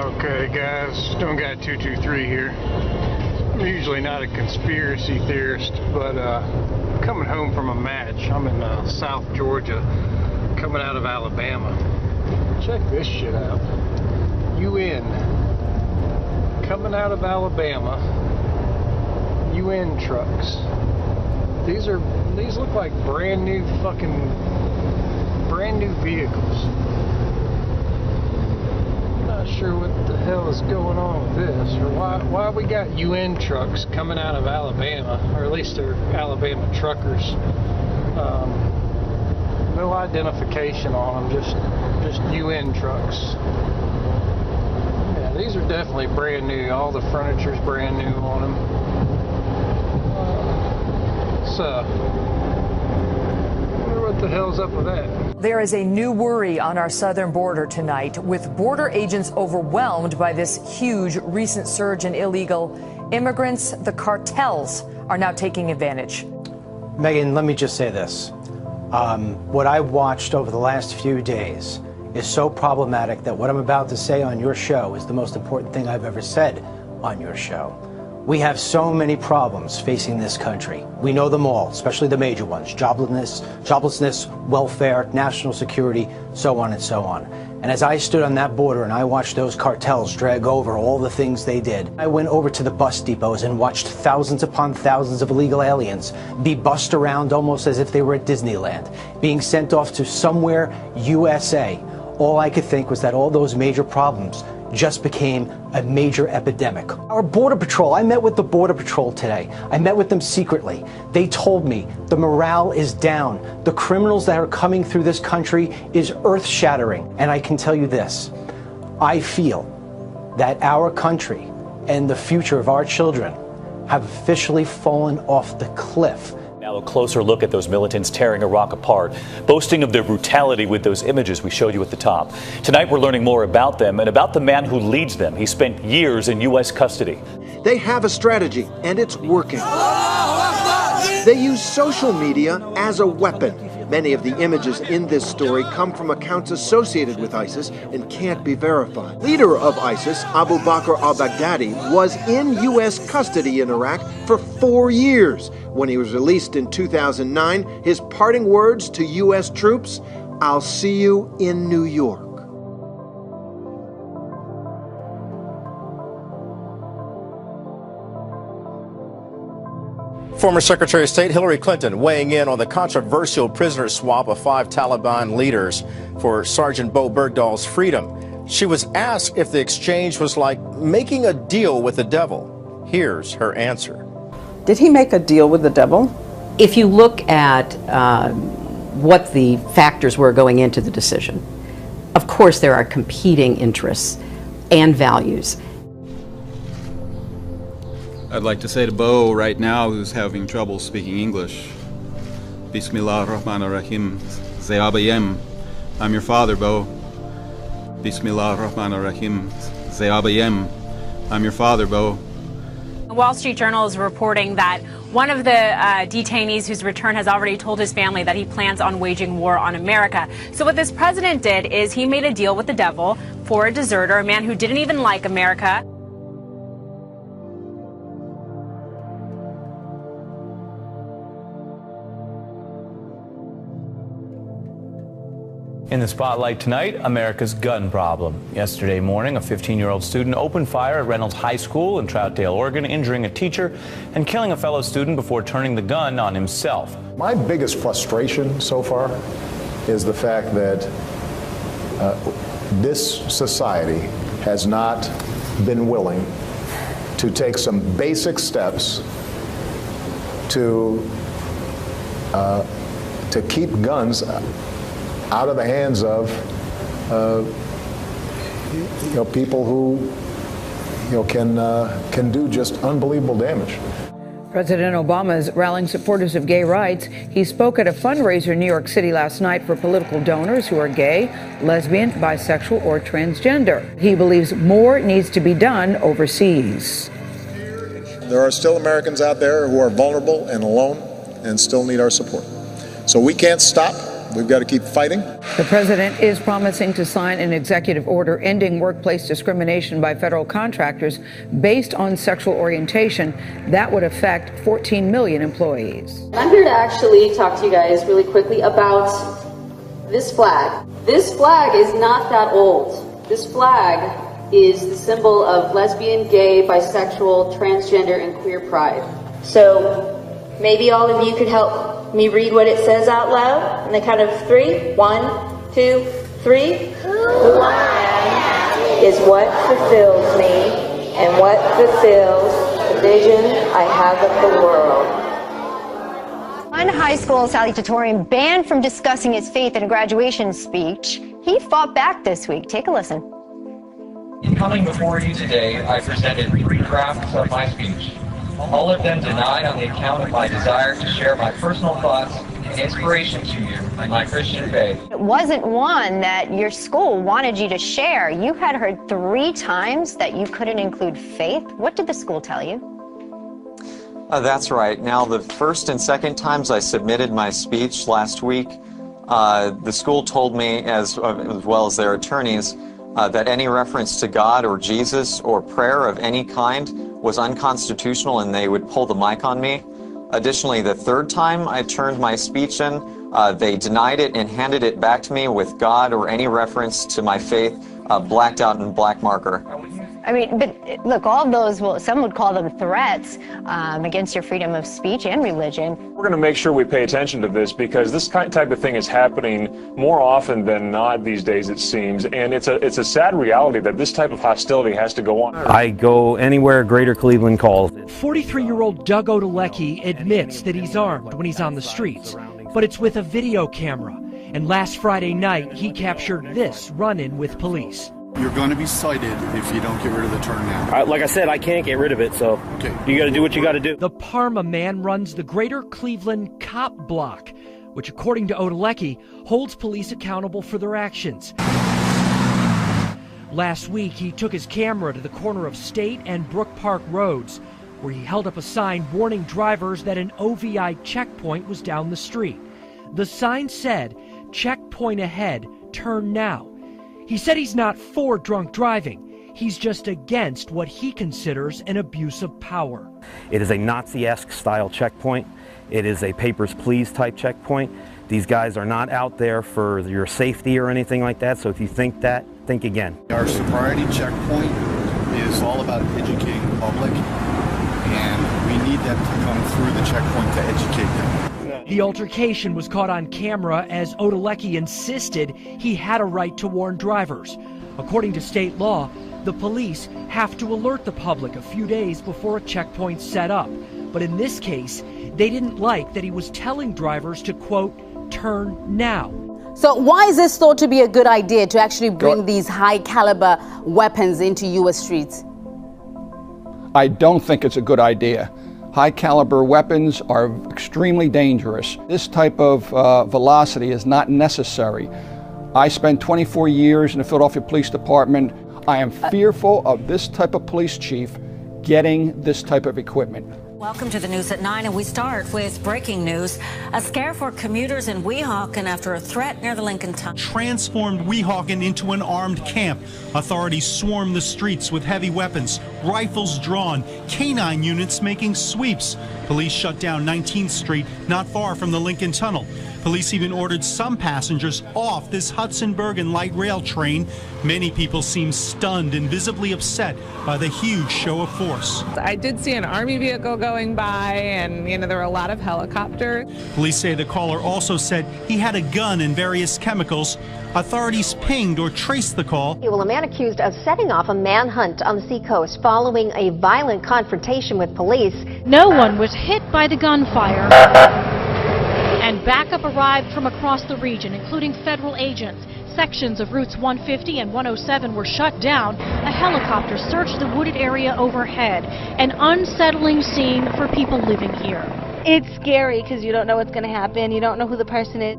Okay, guys, Stone Guy 223 here. I'm usually not a conspiracy theorist, but coming home from a match. I'm in South Georgia, coming out of Alabama. Check this shit out. UN. Coming out of Alabama. UN trucks. These look like brand new vehicles. Not sure what the hell is going on with this, or why we got UN trucks coming out of Alabama, or at least they're Alabama truckers. No identification on them, just UN trucks. Yeah, these are definitely brand new. All the furniture's brand new on them. I wonder what the hell's up with that. There is a new worry on our southern border tonight, with border agents overwhelmed by this huge recent surge in illegal immigrants. The cartels are now taking advantage. Megan, let me just say this. What I watched over the last few days is so problematic that what I'm about to say on your show is the most important thing I've ever said on your show. We have so many problems facing this country. We know them all, especially the major ones: joblessness, welfare, national security, so on and so on. And as I stood on that border and I watched those cartels drag over all the things they did, I went over to the bus depots and watched thousands upon thousands of illegal aliens be bussed around almost as if they were at Disneyland, being sent off to somewhere USA. All I could think was that all those major problems just became a major epidemic. Our Border Patrol, I met with the Border Patrol today. I met with them secretly. They told me the morale is down. The criminals that are coming through this country is earth-shattering. And I can tell you this, I feel that our country and the future of our children have officially fallen off the cliff. Now a closer look at those militants tearing Iraq apart, boasting of their brutality with those images we showed you at the top. Tonight we're learning more about them and about the man who leads them. He spent years in U.S. custody. They have a strategy, and it's working. They use social media as a weapon. Many of the images in this story come from accounts associated with ISIS and can't be verified. Leader of ISIS, Abu Bakr al-Baghdadi, was in U.S. custody in Iraq for 4 years. When he was released in 2009, his parting words to U.S. troops: "I'll see you in New York." Former Secretary of State Hillary Clinton weighing in on the controversial prisoner swap of 5 Taliban leaders for Sergeant Bo Bergdahl's freedom. She was asked if the exchange was like making a deal with the devil. Here's her answer. Did he make a deal with the devil? If you look at what the factors were going into the decision, of course there are competing interests and values. I'd like to say to Bo right now, who's having trouble speaking English, Bismillah ar-Rahman ar-Rahim, Zayabayem. I'm your father, Bo. Bismillah ar-Rahman ar-Rahim, Zayabayem. I'm your father, Bo. The Wall Street Journal is reporting that one of the detainees whose return has already told his family that he plans on waging war on America. So what this president did is he made a deal with the devil for a deserter, a man who didn't even like America. In the spotlight tonight, America's gun problem. Yesterday morning, a 15-year-old student opened fire at Reynolds High School in Troutdale, Oregon, injuring a teacher and killing a fellow student before turning the gun on himself. My biggest frustration so far is the fact that this society has not been willing to take some basic steps to keep guns out of the hands of people who can do just unbelievable damage. President Obama is rallying supporters of gay rights. He spoke at a fundraiser in New York City last night for political donors who are gay, lesbian, bisexual, or transgender. He believes more needs to be done overseas. There are still Americans out there who are vulnerable and alone and still need our support. So we can't stop We've got to keep fighting. The president is promising to sign an executive order ending workplace discrimination by federal contractors based on sexual orientation. That would affect 14 million employees. I'm here to actually talk to you guys really quickly about this flag. This flag is not that old. This flag is the symbol of lesbian, gay, bisexual, transgender, and queer pride. So maybe all of you could help me read what it says out loud on the count of 3. 1, 2, 3. Who I am is what fulfills me, and what fulfills the vision I have of the world. One high school salutatorian banned from discussing his faith in a graduation speech. He fought back this week. Take a listen. In coming before you today, I presented 3 drafts of my speech. All of them denied on the account of my desire to share my personal thoughts and inspiration to you in my Christian faith. It wasn't one that your school wanted you to share. You had heard 3 times that you couldn't include faith. What did the school tell you? That's right. Now, the first and second times I submitted my speech last week, the school told me, as well as their attorneys, that any reference to God or Jesus or prayer of any kind was unconstitutional and they would pull the mic on me. Additionally, the third time I turned my speech in, they denied it and handed it back to me with God or any reference to my faith blacked out in black marker. I mean, but look, all of those, some would call them threats against your freedom of speech and religion. We're going to make sure we pay attention to this because this type of thing is happening more often than not these days, it seems. And it's a sad reality that this type of hostility has to go on. I go anywhere Greater Cleveland calls. 43-year-old Doug Odelecki admits that he's armed when he's on the streets, but it's with a video camera. And last Friday night, he captured this run-in with police. You're going to be cited if you don't get rid of the turn now. Like I said, I can't get rid of it, so you got to do what you got to do. The Parma man runs the Greater Cleveland Cop Block, which, according to Odelecki, holds police accountable for their actions. Last week, he took his camera to the corner of State and Brook Park Roads, where he held up a sign warning drivers that an OVI checkpoint was down the street. The sign said, "Checkpoint ahead, turn now." He said he's not for drunk driving. He's just against what he considers an abuse of power. It is a Nazi-esque style checkpoint. It is a papers, please type checkpoint. These guys are not out there for your safety or anything like that, so if you think that, think again. Our sobriety checkpoint is all about educating the public, and we need them to come through the checkpoint to educate them. The altercation was caught on camera as Odelecki insisted he had a right to warn drivers. According to state law, the police have to alert the public a few days before a checkpoint's set up. But in this case, they didn't like that he was telling drivers to, quote, turn now. So why is this thought to be a good idea to actually bring these high caliber weapons into U.S. streets? I don't think it's a good idea. High caliber weapons are extremely dangerous. This type of velocity is not necessary. I spent 24 years in the Philadelphia Police Department. I am fearful of this type of police chief getting this type of equipment. Welcome to the news at 9, and we start with breaking news. A scare for commuters in Weehawken after a threat near the Lincoln Tunnel. Transformed Weehawken into an armed camp. Authorities swarmed the streets with heavy weapons, rifles drawn, canine units making sweeps. Police shut down 19th Street, not far from the Lincoln Tunnel. Police even ordered some passengers off this Hudson-Bergen light rail train. Many people seem stunned and visibly upset by the huge show of force. I did see an Army vehicle going by, and there were a lot of helicopters. Police say the caller also said he had a gun and various chemicals. Authorities pinged or traced the call. Well, a man accused of setting off a manhunt on the seacoast following a violent confrontation with police. No one was hit by the gunfire. And backup arrived from across the region, including federal agents. Sections of routes 150 and 107 were shut down. A helicopter searched the wooded area overhead. An unsettling scene for people living here. It's scary because you don't know what's going to happen. You don't know who the person is.